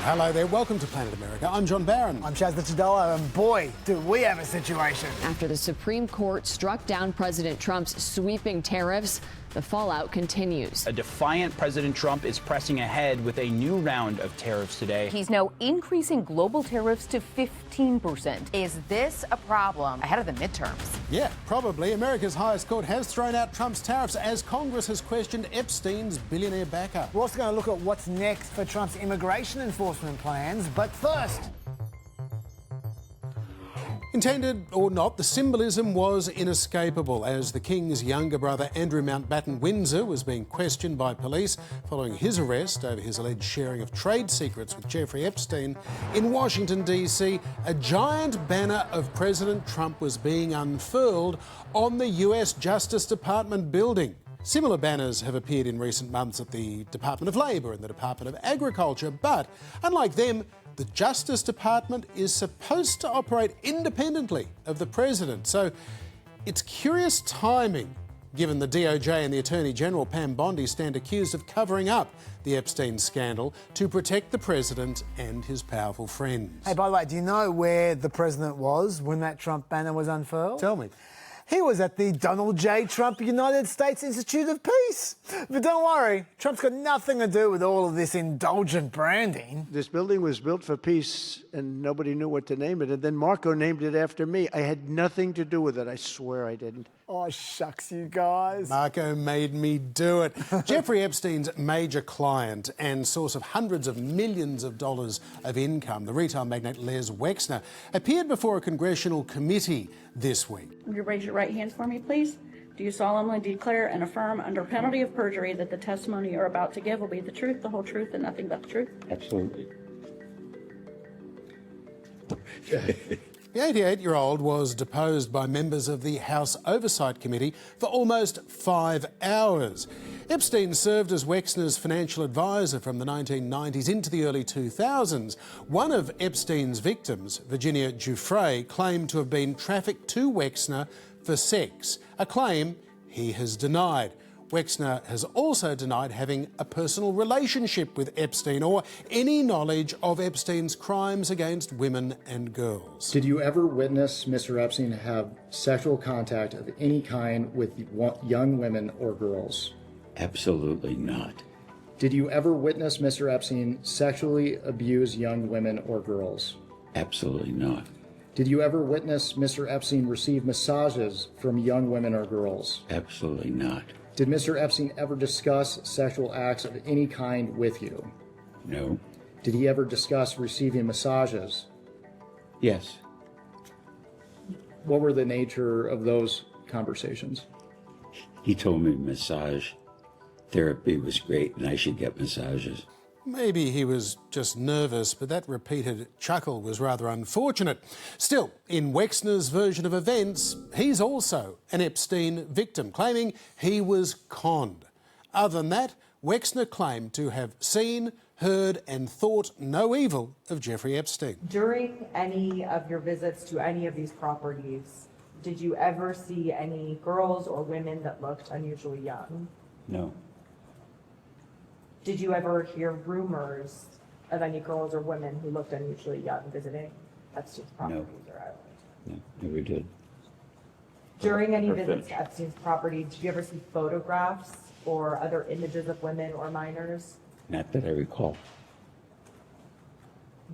Hello there, welcome to Planet America. I'm John Barron. I'm Licciardello, and boy, do we have a situation. After the Supreme Court struck down President Trump's sweeping tariffs, the fallout continues. A defiant President Trump is pressing ahead with a new round of tariffs today. He's now increasing global tariffs to 15%. Is this a problem ahead of the midterms? Yeah, probably. America's highest court has thrown out Trump's tariffs as Congress has questioned Epstein's billionaire backer. We're also going to look at what's next for Trump's immigration enforcement plans, but first... Intended or not, the symbolism was inescapable as the King's younger brother Andrew Mountbatten-Windsor was being questioned by police following his arrest over his alleged sharing of trade secrets with Jeffrey Epstein. In Washington, D.C., a giant banner of President Trump was being unfurled on the US Justice Department building. Similar banners have appeared in recent months at the Department of Labor and the Department of Agriculture, but unlike them, the Justice Department is supposed to operate independently of the President. So it's curious timing, given the DOJ and the Attorney General, Pam Bondi, stand accused of covering up the Epstein scandal to protect the President and his powerful friends. Hey, by the way, do you know where the President was when that Trump banner was unfurled? Tell me. He was at the Donald J. Trump United States Institute of Peace. But don't worry, Trump's got nothing to do with all of this indulgent branding. This building was built for peace, and nobody knew what to name it. And then Marco named it after me. I had nothing to do with it. I swear I didn't. Oh, shucks, you guys. Marco made me do it. Jeffrey Epstein's major client and source of hundreds of millions of dollars of income, the retail magnate Les Wexner, appeared before a congressional committee this week. Will you raise your right hands for me, please? Do you solemnly declare and affirm under penalty of perjury that the testimony you're about to give will be the truth, the whole truth, and nothing but the truth? Absolutely. The 88-year-old was deposed by members of the House Oversight Committee for almost 5 hours. Epstein served as Wexner's financial advisor from the 1990s into the early 2000s. One of Epstein's victims, Virginia Giuffre, claimed to have been trafficked to Wexner for sex, a claim he has denied. Wexner has also denied having a personal relationship with Epstein or any knowledge of Epstein's crimes against women and girls. Did you ever witness Mr. Epstein have sexual contact of any kind with young women or girls? Absolutely not. Did you ever witness Mr. Epstein sexually abuse young women or girls? Absolutely not. Did you ever witness Mr. Epstein receive massages from young women or girls? Absolutely not. Did Mr. Epstein ever discuss sexual acts of any kind with you? No. Did he ever discuss receiving massages? Yes. What were the nature of those conversations? He told me massage therapy was great and I should get massages. Maybe he was just nervous, but that repeated chuckle was rather unfortunate. Still, in Wexner's version of events, he's also an Epstein victim, claiming he was conned. Other than that, Wexner claimed to have seen, heard and thought no evil of Jeffrey Epstein. During any of your visits to any of these properties, did you ever see any girls or women that looked unusually young? No. Did you ever hear rumors of any girls or women who looked unusually young visiting Epstein's properties or island? No, never did. During any visits to Epstein's property, did you ever see photographs or other images of women or minors? Not that I recall.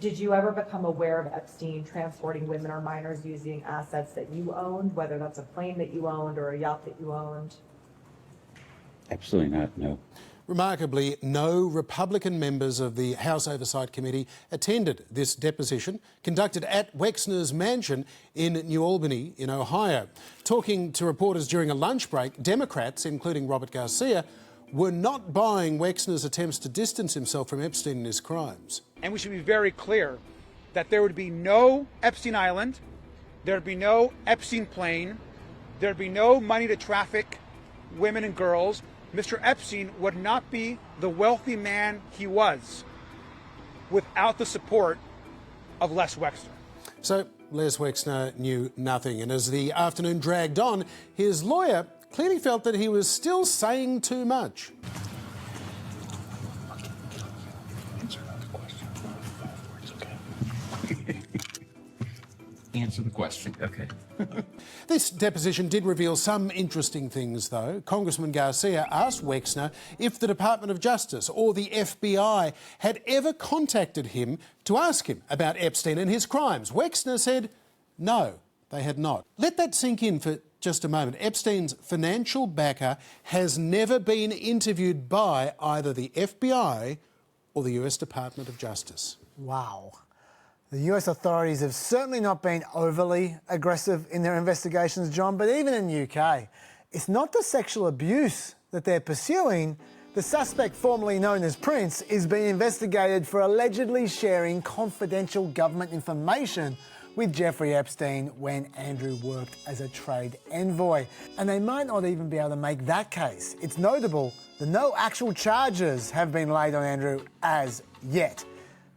Did you ever become aware of Epstein transporting women or minors using assets that you owned, whether that's a plane that you owned or a yacht that you owned? Absolutely not, no. Remarkably, no Republican members of the House Oversight Committee attended this deposition conducted at Wexner's mansion in New Albany in Ohio. Talking to reporters during a lunch break, Democrats, including Robert Garcia, were not buying Wexner's attempts to distance himself from Epstein and his crimes. And we should be very clear that there would be no Epstein Island, there would be no Epstein plane, there would be no money to traffic women and girls. Mr. Epstein would not be the wealthy man he was without the support of Les Wexner. So Les Wexner knew nothing, and as the afternoon dragged on, his lawyer clearly felt that he was still saying too much. answer the question. Okay. This deposition did reveal some interesting things, though. Congressman Garcia asked Wexner if the Department of Justice or the FBI had ever contacted him to ask him about Epstein and his crimes. Wexner said no, they had not. Let that sink in for just a moment. Epstein's financial backer has never been interviewed by either the FBI or the US Department of Justice. Wow. The US authorities have certainly not been overly aggressive in their investigations, John, but even in the UK, it's not the sexual abuse that they're pursuing. The suspect, formerly known as Prince, is being investigated for allegedly sharing confidential government information with Jeffrey Epstein when Andrew worked as a trade envoy. And they might not even be able to make that case. It's notable that no actual charges have been laid on Andrew as yet.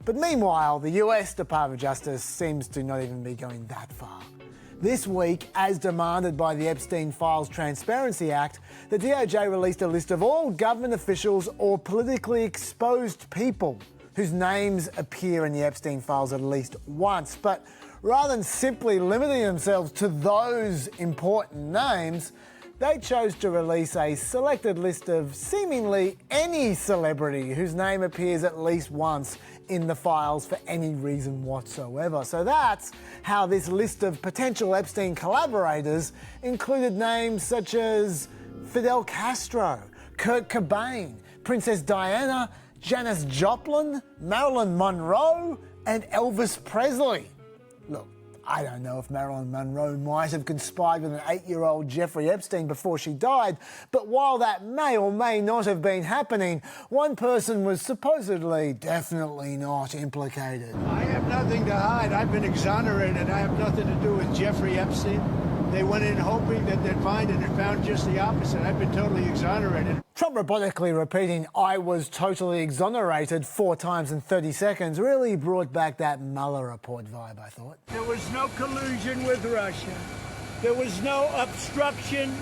But meanwhile, the US Department of Justice seems to not even be going that far. This week, as demanded by the Epstein Files Transparency Act, the DOJ released a list of all government officials or politically exposed people whose names appear in the Epstein files at least once. But rather than simply limiting themselves to those important names, they chose to release a selected list of seemingly any celebrity whose name appears at least once in the files for any reason whatsoever. So that's how this list of potential Epstein collaborators included names such as Fidel Castro, Kurt Cobain, Princess Diana, Janis Joplin, Marilyn Monroe, and Elvis Presley. Look, I don't know if Marilyn Monroe might have conspired with an 8-year-old Jeffrey Epstein before she died, but while that may or may not have been happening, one person was supposedly definitely not implicated. I have nothing to hide. I've been exonerated. I have nothing to do with Jeffrey Epstein. They went in hoping that they'd find it and found just the opposite. I've been totally exonerated. Trump robotically repeating "I was totally exonerated" 4 times in 30 seconds really brought back that Mueller report vibe, I thought. There was no collusion with Russia. There was no obstruction,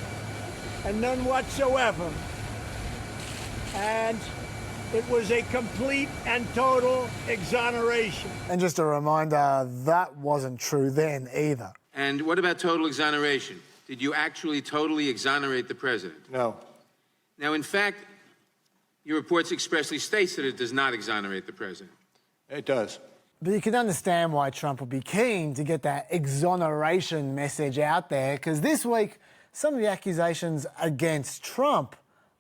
and none whatsoever. And it was a complete and total exoneration. And just a reminder, that wasn't true then either. And what about total exoneration? Did you actually totally exonerate the president? No. Now, in fact, your reports expressly states that it does not exonerate the president. It does. But you can understand why Trump would be keen to get that exoneration message out there, because this week, some of the accusations against Trump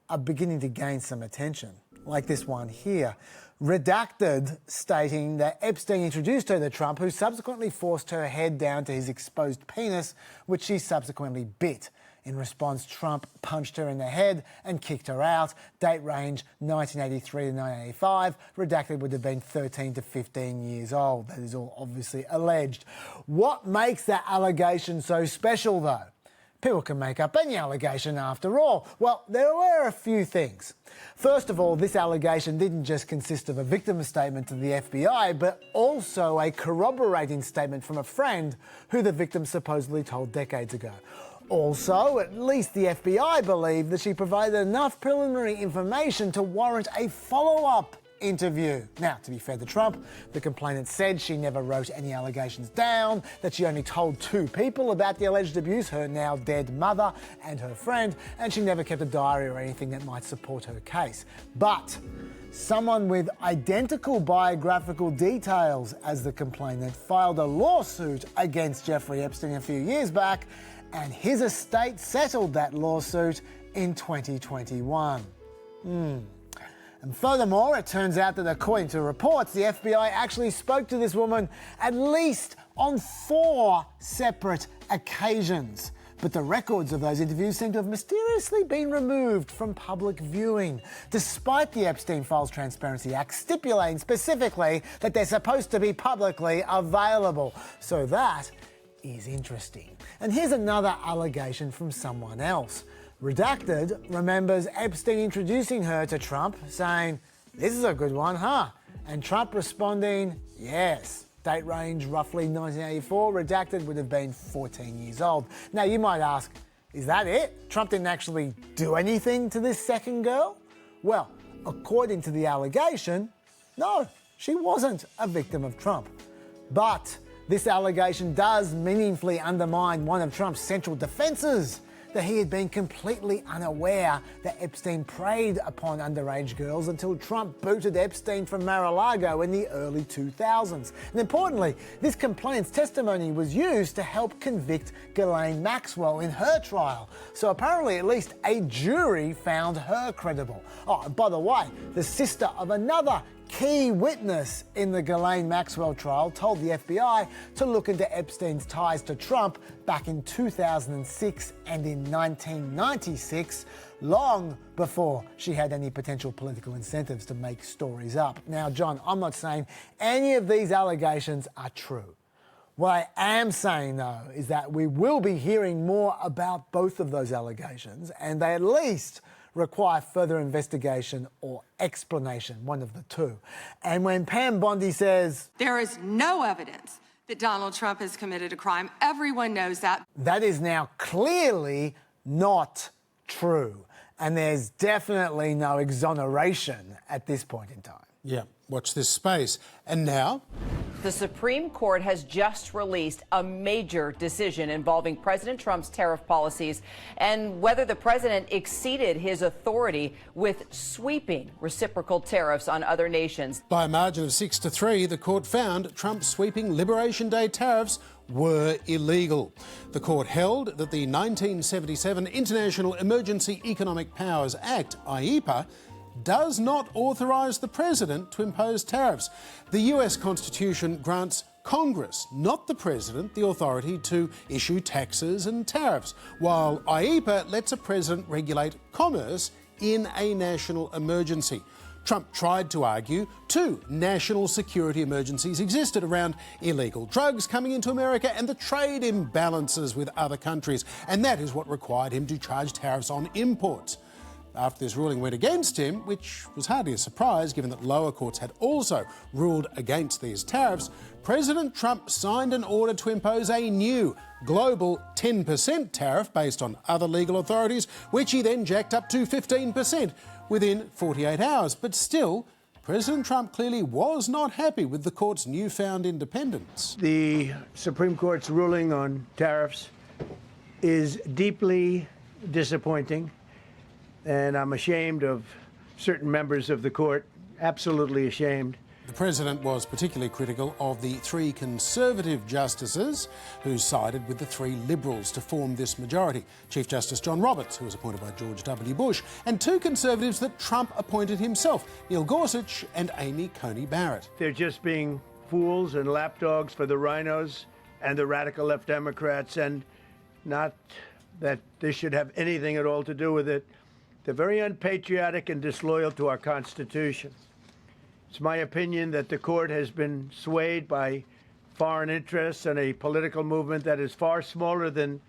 are beginning to gain some attention, like this one here. Redacted, stating that Epstein introduced her to Trump, who subsequently forced her head down to his exposed penis, which she subsequently bit. In response, Trump punched her in the head and kicked her out. Date range 1983 to 1985. Redacted would have been 13 to 15 years old. That is all obviously alleged. What makes that allegation so special, though? People can make up any allegation after all. Well, there were a few things. First of all, this allegation didn't just consist of a victim statement to the FBI, but also a corroborating statement from a friend who the victim supposedly told decades ago. Also, at least the FBI believed that she provided enough preliminary information to warrant a follow-up interview. Now, to be fair to Trump, the complainant said she never wrote any allegations down, that she only told 2 people about the alleged abuse, her now dead mother and her friend, and she never kept a diary or anything that might support her case. But someone with identical biographical details as the complainant filed a lawsuit against Jeffrey Epstein a few years back, and his estate settled that lawsuit in 2021. And furthermore, it turns out that according to reports, the FBI actually spoke to this woman at least on 4 separate occasions. But the records of those interviews seem to have mysteriously been removed from public viewing, despite the Epstein Files Transparency Act stipulating specifically that they're supposed to be publicly available. So that is interesting. And here's another allegation from someone else. Redacted remembers Epstein introducing her to Trump, saying, "This is a good one, huh?" And Trump responding, "Yes." Date range roughly 1984. Redacted would have been 14 years old. Now you might ask, is that it? Trump didn't actually do anything to this second girl? Well, according to the allegation, no, she wasn't a victim of Trump. But This allegation does meaningfully undermine one of Trump's central defences, that he had been completely unaware that Epstein preyed upon underage girls until Trump booted Epstein from Mar-a-Lago in the early 2000s. And importantly, this complaint's testimony was used to help convict Ghislaine Maxwell in her trial. So apparently at least a jury found her credible. Oh, and by the way, the sister of another key witness in the Ghislaine Maxwell trial told the FBI to look into Epstein's ties to Trump back in 2006 and in 1996, long before she had any potential political incentives to make stories up. Now, John, I'm not saying any of these allegations are true. What I am saying, though, is that we will be hearing more about both of those allegations, and they at least require further investigation or explanation, one of the two. And when Pam Bondi says, there is no evidence that Donald Trump has committed a crime, everyone knows that. That is now clearly not true. And there's definitely no exoneration at this point in time. Yeah, watch this space. And now? The Supreme Court has just released a major decision involving President Trump's tariff policies and whether the president exceeded his authority with sweeping reciprocal tariffs on other nations. By a margin of 6-3, the court found Trump's sweeping Liberation Day tariffs were illegal. The court held that the 1977 International Emergency Economic Powers Act, IEPA, does not authorise the president to impose tariffs. The US Constitution grants Congress, not the president, the authority to issue taxes and tariffs, while IEPA lets a president regulate commerce in a national emergency. Trump tried to argue two national security emergencies existed around illegal drugs coming into America and the trade imbalances with other countries, and that is what required him to charge tariffs on imports. After this ruling went against him, which was hardly a surprise given that lower courts had also ruled against these tariffs, President Trump signed an order to impose a new global 10% tariff based on other legal authorities, which he then jacked up to 15% within 48 hours. But still, President Trump clearly was not happy with the court's newfound independence. The Supreme Court's ruling on tariffs is deeply disappointing, and I'm ashamed of certain members of the court, absolutely ashamed. The president was particularly critical of the three Conservative justices who sided with the three Liberals to form this majority. Chief Justice John Roberts, who was appointed by George W. Bush, and two Conservatives that Trump appointed himself, Neil Gorsuch and Amy Coney Barrett. They're just being fools and lapdogs for the rhinos and the radical left Democrats, and not that this should have anything at all to do with it. They're very unpatriotic and disloyal to our Constitution. It's my opinion that the court has been swayed by foreign interests and a political movement that is far smaller than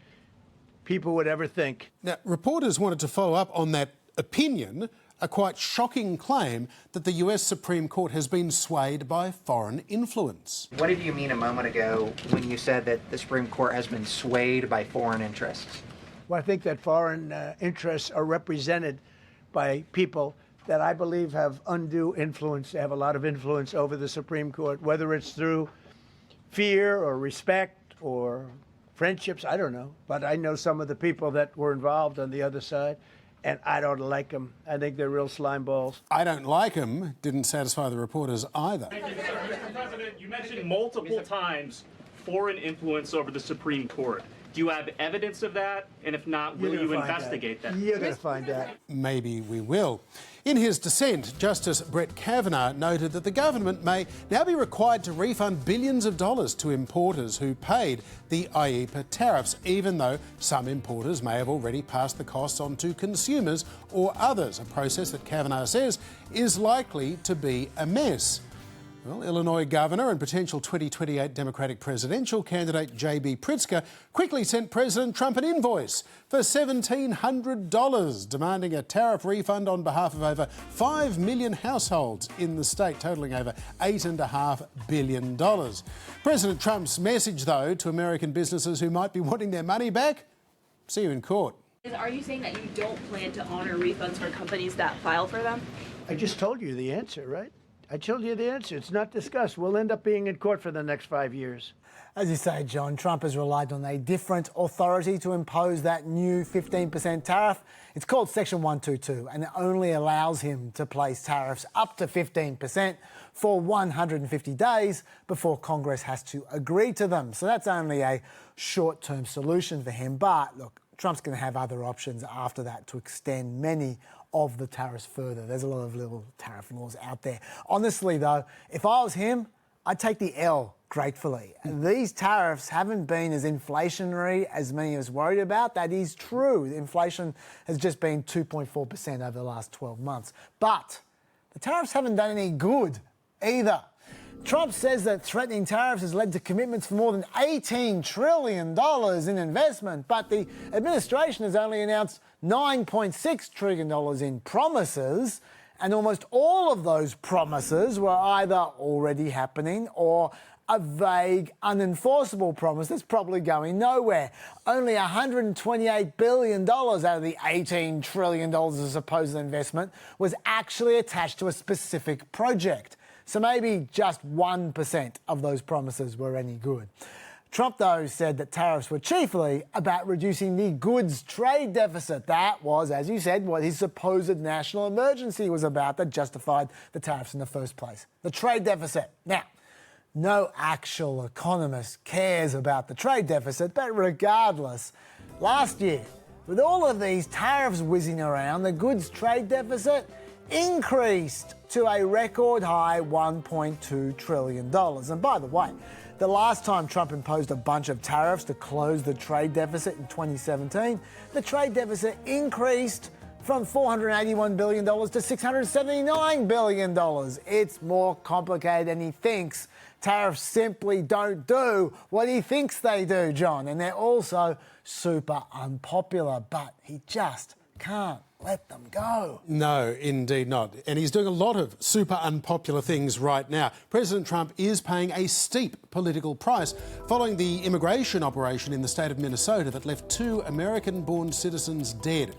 people would ever think. Now, reporters wanted to follow up on that opinion, a quite shocking claim that the US Supreme Court has been swayed by foreign influence. What did you mean a moment ago when you said that the Supreme Court has been swayed by foreign interests? Well, I think that foreign interests are represented by people that I believe have undue influence. They have a lot of influence over the Supreme Court, whether it's through fear or respect or friendships, I don't know. But I know some of the people that were involved on the other side, and I don't like them. I think they're real slime balls. I don't like them didn't satisfy the reporters either. Mr. President, you mentioned multiple times foreign influence over the Supreme Court. Do you have evidence of that? And if not, will you investigate that? You're going to find out. Maybe we will. In his dissent, Justice Brett Kavanaugh noted that the government may now be required to refund billions of dollars to importers who paid the IEPA tariffs, even though some importers may have already passed the costs on to consumers or others, a process that Kavanaugh says is likely to be a mess. Well, Illinois Governor and potential 2028 Democratic presidential candidate J.B. Pritzker quickly sent President Trump an invoice for $1,700, demanding a tariff refund on behalf of over 5 million households in the state, totalling over $8.5 billion. President Trump's message, though, to American businesses who might be wanting their money back: see you in court. Are you saying that you don't plan to honour refunds for companies that file for them? I just told you the answer, right? I told you the answer. It's not discussed. We'll end up being in court for the next 5 years. As you say, John, Trump has relied on a different authority to impose that new 15% tariff. It's called Section 122, and it only allows him to place tariffs up to 15% for 150 days before Congress has to agree to them. So that's only a short-term solution for him. But look, Trump's going to have other options after that to extend many of the tariffs further. There's a lot of little tariff laws out there. Honestly, though, if I was him, I'd take the L gratefully. These tariffs haven't been as inflationary as many of us worried about. That is true. Inflation has just been 2.4% over the last 12 months. But the tariffs haven't done any good either. Trump says that threatening tariffs has led to commitments for more than $18 trillion in investment, but the administration has only announced $9.6 trillion in promises, and almost all of those promises were either already happening or a vague, unenforceable promise that's probably going nowhere. Only $128 billion out of the $18 trillion of supposed investment was actually attached to a specific project. So maybe just 1% of those promises were any good. Trump, though, said that tariffs were chiefly about reducing the goods trade deficit. That was, as you said, what his supposed national emergency was about that justified the tariffs in the first place. The trade deficit. Now, no actual economist cares about the trade deficit, but regardless, last year, with all of these tariffs whizzing around, the goods trade deficit increased to a record high $1.2 trillion. And by the way, the last time Trump imposed a bunch of tariffs to close the trade deficit in 2017, the trade deficit increased from $481 billion to $679 billion. It's more complicated than he thinks. Tariffs simply don't do what he thinks they do, John, and they're also super unpopular, but he just can't let them go. No, indeed not. And he's doing a lot of super unpopular things right now. President Trump is paying a steep political price following the immigration operation in the state of Minnesota that left 2 American-born citizens dead.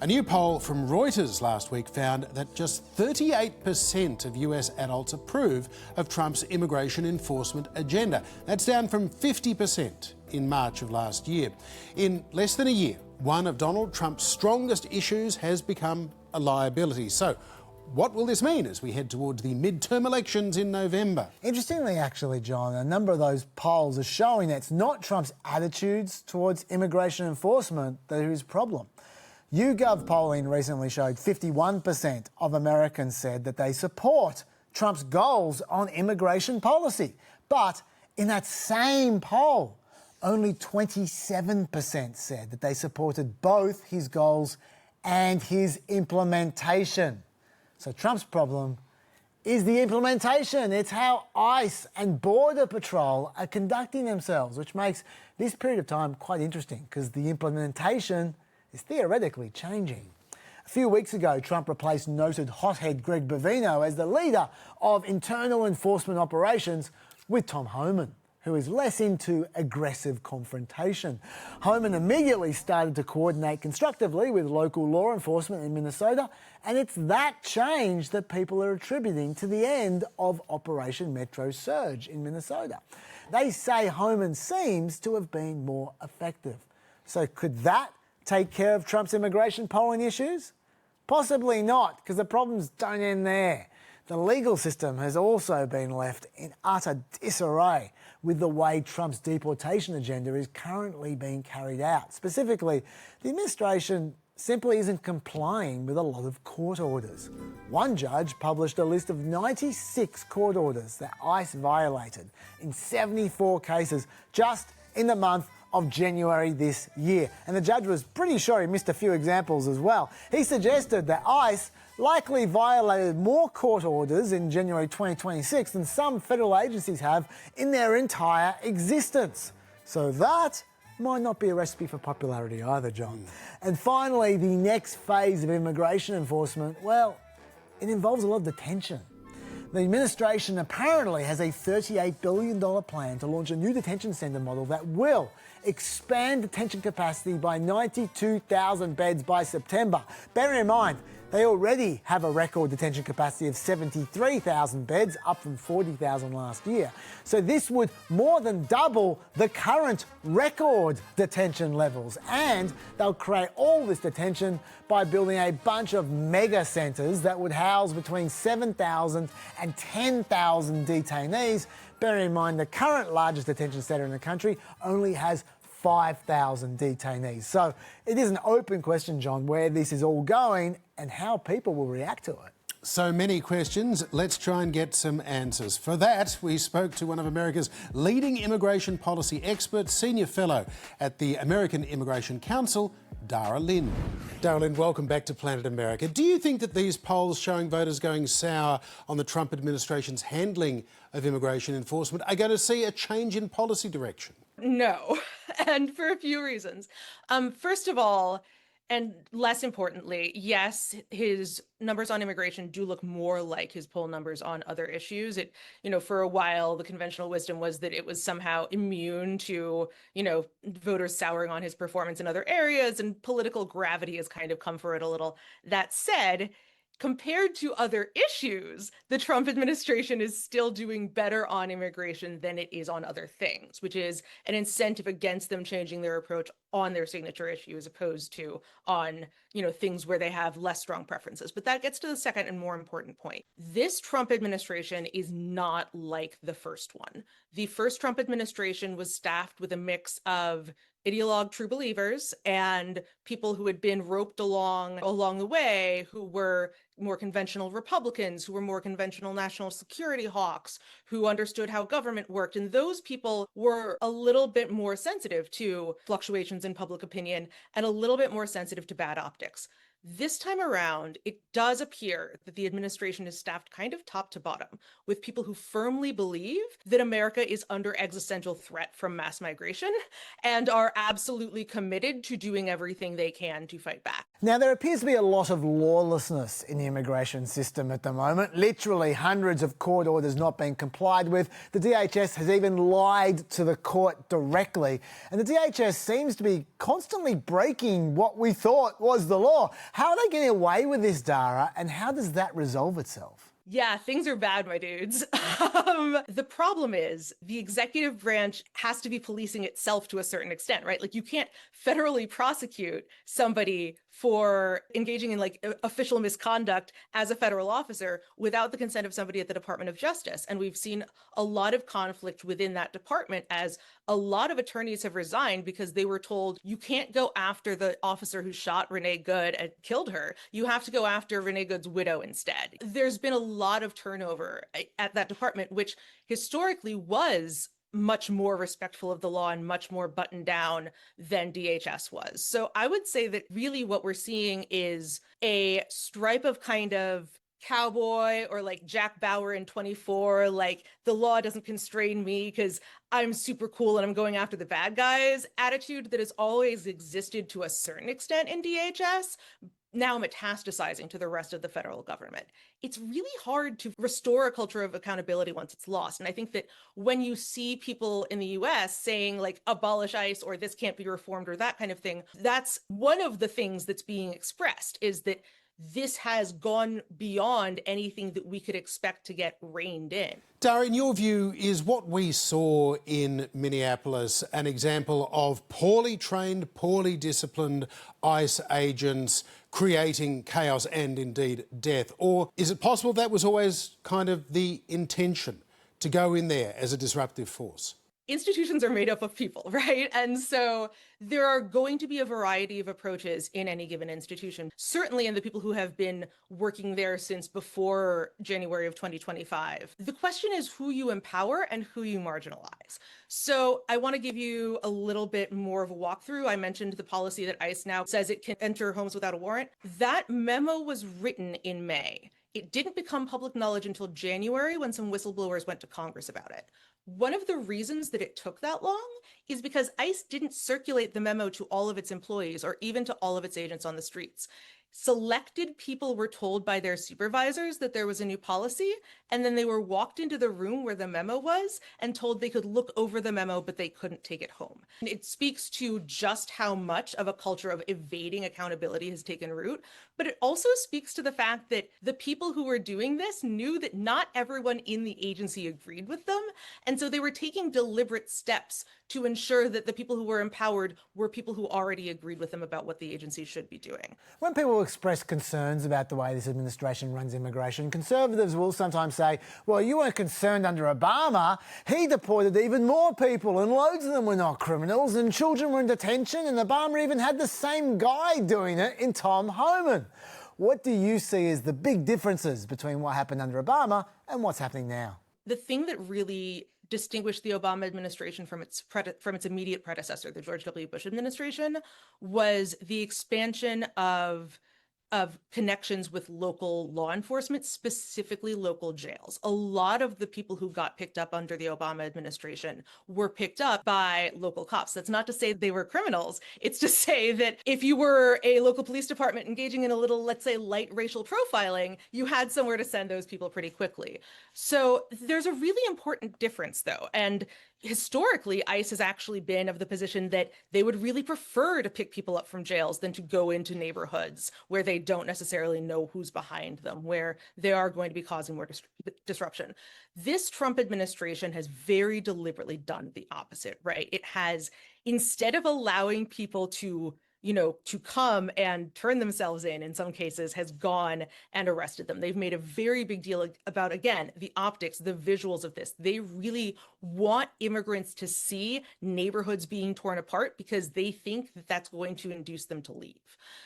A new poll from Reuters last week found that just 38% of US adults approve of Trump's immigration enforcement agenda. That's down from 50% in March of last year. In less than a year, one of Donald Trump's strongest issues has become a liability. So, what will this mean as we head towards the midterm elections in November? Interestingly, actually, John, a number of those polls are showing that it's not Trump's attitudes towards immigration enforcement that are his problem. YouGov polling recently showed 51% of Americans said that they support Trump's goals on immigration policy. But in that same poll, only 27% said that they supported both his goals and his implementation. So Trump's problem is the implementation. It's how ICE and Border Patrol are conducting themselves, which makes this period of time quite interesting because the implementation is theoretically changing. A few weeks ago, Trump replaced noted hothead Greg Bovino as the leader of internal enforcement operations with Tom Homan, who is less into aggressive confrontation. Homan immediately started to coordinate constructively with local law enforcement in Minnesota, and it's that change that people are attributing to the end of Operation Metro Surge in Minnesota. They say Homan seems to have been more effective. So could that take care of Trump's immigration polling issues? Possibly not, because the problems don't end there. The legal system has also been left in utter disarray with the way Trump's deportation agenda is currently being carried out. Specifically, the administration simply isn't complying with a lot of court orders. One judge published a list of 96 court orders that ICE violated in 74 cases just in the month of January this year. And the judge was pretty sure he missed a few examples as well. He suggested that ICE likely violated more court orders in January 2026 than some federal agencies have in their entire existence. So that might not be a recipe for popularity either, John. And finally, the next phase of immigration enforcement, well, it involves a lot of detention. The administration apparently has a $38 billion plan to launch a new detention centre model that will expand detention capacity by 92,000 beds by September. Bear in mind, They already have a record detention capacity of 73,000 beds, up from 40,000 last year. So this would more than double the current record detention levels. And they'll create all this detention by building a bunch of mega centres that would house between 7,000 and 10,000 detainees. Bear in mind the current largest detention centre in the country only has 5,000 detainees. So it is an open question, John, where this is all going and how people will react to it. So many questions. Let's try and get some answers. For that, we spoke to one of America's leading immigration policy experts, senior fellow at the American Immigration Council, Dara. Dara, welcome back to Planet America. Do you think that these polls showing voters going sour on the Trump administration's handling of immigration enforcement are going to see a change in policy direction? No, and for a few reasons. First of all, and less importantly, yes, his numbers on immigration do look more like his poll numbers on other issues. For a while, the conventional wisdom was that it was somehow immune to, voters souring on his performance in other areas, and political gravity has kind of come for it a little. That said, compared to other issues, the Trump administration is still doing better on immigration than it is on other things, which is an incentive against them changing their approach on their signature issue as opposed to on, things where they have less strong preferences. But that gets to the second and more important point. This Trump administration is not like the first one. The first Trump administration was staffed with a mix of ideologue true believers and people who had been roped along the way, who were more conventional Republicans, who were more conventional national security hawks, who understood how government worked. And those people were a little bit more sensitive to fluctuations in public opinion and a little bit more sensitive to bad optics. This time around, it does appear that the administration is staffed kind of top to bottom with people who firmly believe that America is under existential threat from mass migration and are absolutely committed to doing everything they can to fight back. Now, there appears to be a lot of lawlessness in the immigration system at the moment. Literally hundreds of court orders not being complied with. The DHS has even lied to the court directly. And the DHS seems to be constantly breaking what we thought was the law. How are they getting away with this, Dara, and how does that resolve itself? Yeah, things are bad, my dudes. The problem is the executive branch has to be policing itself to a certain extent, right? Like, you can't federally prosecute somebody for engaging in official misconduct as a federal officer without the consent of somebody at the Department of Justice. And we've seen a lot of conflict within that department as a lot of attorneys have resigned because they were told you can't go after the officer who shot Renee Good and killed her. You have to go after Renee Good's widow instead. There's been a lot of turnover at that department, which historically was much more respectful of the law and much more buttoned down than DHS was. So I would say that really what we're seeing is a stripe of kind of cowboy or like Jack Bauer in 24, like the law doesn't constrain me because I'm super cool and I'm going after the bad guys attitude that has always existed to a certain extent in DHS, now metastasizing to the rest of the federal government. It's really hard to restore a culture of accountability once it's lost. And I think that when you see people in the US saying like abolish ICE or this can't be reformed or that kind of thing, that's one of the things that's being expressed, is that this has gone beyond anything that we could expect to get reined in. Dara, in your view, is what we saw in Minneapolis an example of poorly trained, poorly disciplined ICE agents creating chaos and indeed death? Or is it possible that was always kind of the intention, to go in there as a disruptive force? Institutions are made up of people, right? And so there are going to be a variety of approaches in any given institution, certainly in the people who have been working there since before January of 2025. The question is who you empower and who you marginalize. So I want to give you a little bit more of a walkthrough. I mentioned the policy that ICE now says it can enter homes without a warrant. That memo was written in May. It didn't become public knowledge until January when some whistleblowers went to Congress about it. One of the reasons that it took that long is because ICE didn't circulate the memo to all of its employees or even to all of its agents on the streets. selected people were told by their supervisors that there was a new policy, and then they were walked into the room where the memo was and told they could look over the memo, but they couldn't take it home. And it speaks to just how much of a culture of evading accountability has taken root, but it also speaks to the fact that the people who were doing this knew that not everyone in the agency agreed with them, and so they were taking deliberate steps to ensure that the people who were empowered were people who already agreed with them about what the agency should be doing. When people express concerns about the way this administration runs immigration, conservatives will sometimes say, well, you weren't concerned under Obama. He deported even more people and loads of them were not criminals and children were in detention and Obama even had the same guy doing it in Tom Homan. What do you see as the big differences between what happened under Obama and what's happening now? The thing that really distinguished the Obama administration from its immediate predecessor, the George W. Bush administration, was the expansion of connections with local law enforcement, specifically local jails. A lot of the people who got picked up under the Obama administration were picked up by local cops. That's not to say they were criminals. It's to say that if you were a local police department engaging in a little, let's say, light racial profiling, you had somewhere to send those people pretty quickly. So there's a really important difference, though. And historically, ICE has actually been of the position that they would really prefer to pick people up from jails than to go into neighborhoods where they don't necessarily know who's behind them, where they are going to be causing more disruption. This Trump administration has very deliberately done the opposite, right? It has, instead of allowing people to come and turn themselves in some cases, has gone and arrested them. They've made a very big deal about, again, the optics, the visuals of this. They really want immigrants to see neighborhoods being torn apart because they think that that's going to induce them to leave.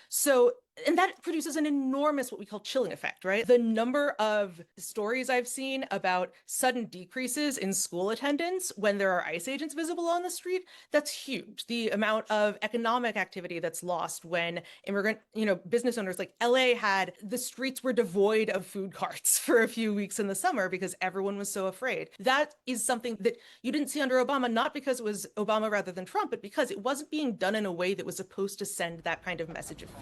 So, and that produces an enormous, what we call chilling effect, right? The number of stories I've seen about sudden decreases in school attendance when there are ICE agents visible on the street, that's huge. The amount of economic activity that's lost when business owners like LA the streets were devoid of food carts for a few weeks in the summer because everyone was so afraid. That is something that you didn't see under Obama, not because it was Obama rather than Trump, but because it wasn't being done in a way that was supposed to send that kind of message of fear.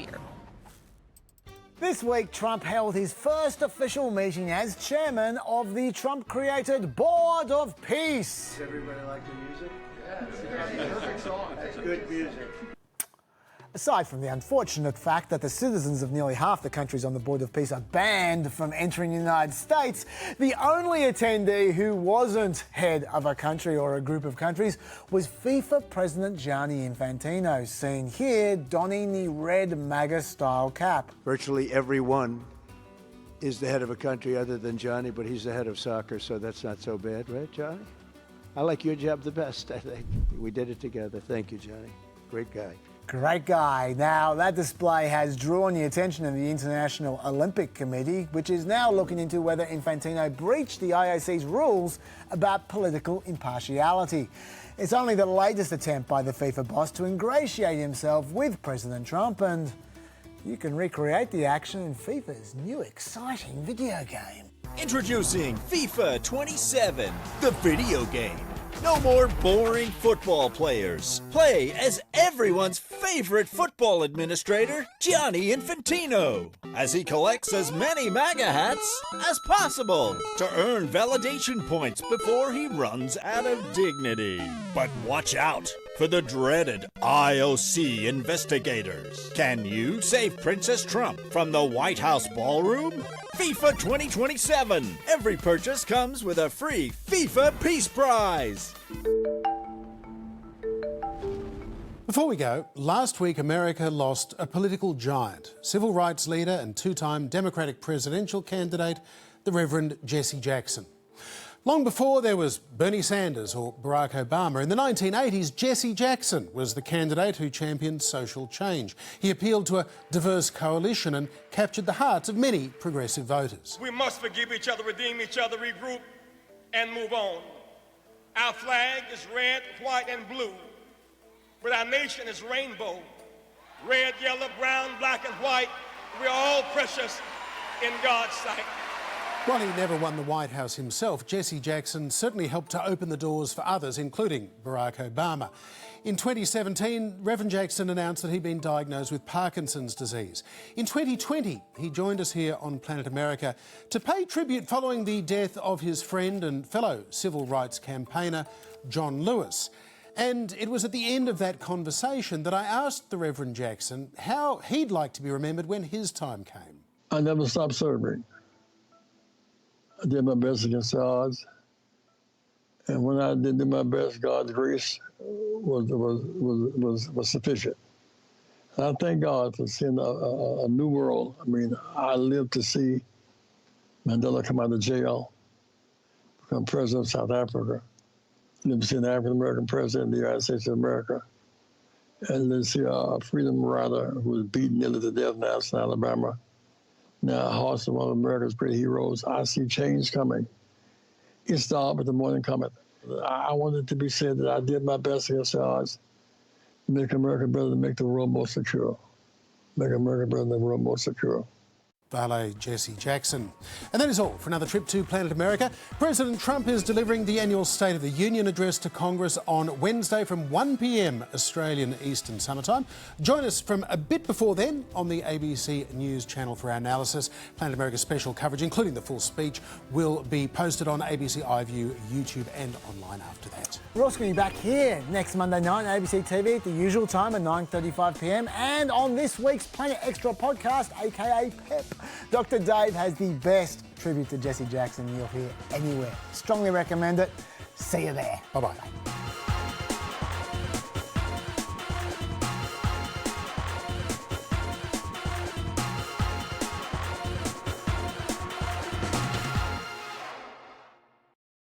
This week, Trump held his first official meeting as chairman of the Trump-created Board of Peace. Does everybody like the music? Yeah, it's a perfect song. That's good music. Aside from the unfortunate fact that the citizens of nearly half the countries on the Board of Peace are banned from entering the United States, the only attendee who wasn't head of a country or a group of countries was FIFA President Gianni Infantino, seen here donning the red MAGA-style cap. Virtually everyone is the head of a country other than Gianni, but he's the head of soccer, so that's not so bad, right, Johnny? I like your job the best, I think. We did it together. Thank you, Johnny. Great guy. Great guy. Now, that display has drawn the attention of the International Olympic Committee, which is now looking into whether Infantino breached the IOC's rules about political impartiality. It's only the latest attempt by the FIFA boss to ingratiate himself with President Trump, and you can recreate the action in FIFA's new exciting video game. Introducing FIFA 27, the video game. No more boring football players. Play as everyone's favorite football administrator, Gianni Infantino, as he collects as many MAGA hats as possible to earn validation points before he runs out of dignity. But watch out for the dreaded IOC investigators. Can you save Princess Trump from the White House ballroom? FIFA 2027. Every purchase comes with a free FIFA Peace Prize. Before we go, last week America lost a political giant, civil rights leader and two-time Democratic presidential candidate, the Reverend Jesse Jackson. Long before there was Bernie Sanders or Barack Obama, in the 1980s, Jesse Jackson was the candidate who championed social change. He appealed to a diverse coalition and captured the hearts of many progressive voters. We must forgive each other, redeem each other, regroup, and move on. Our flag is red, white, and blue, but our nation is rainbow. Red, yellow, brown, black, and white, we're all precious in God's sight. While he never won the White House himself, Jesse Jackson certainly helped to open the doors for others, including Barack Obama. In 2017, Reverend Jackson announced that he'd been diagnosed with Parkinson's disease. In 2020, he joined us here on Planet America to pay tribute following the death of his friend and fellow civil rights campaigner, John Lewis. And it was at the end of that conversation that I asked the Reverend Jackson how he'd like to be remembered when his time came. I never stopped serving. I did my best against the odds. And when I did do my best, God's grace was sufficient. And I thank God for seeing a new world. I mean, I lived to see Mandela come out of jail, become president of South Africa. I lived to see an African-American president of the United States of America. And then see a freedom rider who was beaten nearly to death in Athens, Alabama. Now, hearts of one of America's great heroes. I see change coming. It's the hour, but the morning cometh. I wanted to be said that I did my best against the odds to make America better, to make the world more secure. Make America better, the world more secure. Vale Jesse Jackson. And that is all for another trip to Planet America. President Trump is delivering the annual State of the Union address to Congress on Wednesday from 1 p.m. Australian Eastern Summer Time. Join us from a bit before then on the ABC News channel for our analysis. Planet America special coverage, including the full speech, will be posted on ABC iView, YouTube and online after that. We're also going to be back here next Monday night on ABC TV at the usual time at 9:35 p.m. and on this week's Planet Extra podcast, aka PEP. Dr. Dave has the best tribute to Jesse Jackson you'll hear anywhere. Strongly recommend it. See you there. Bye-bye.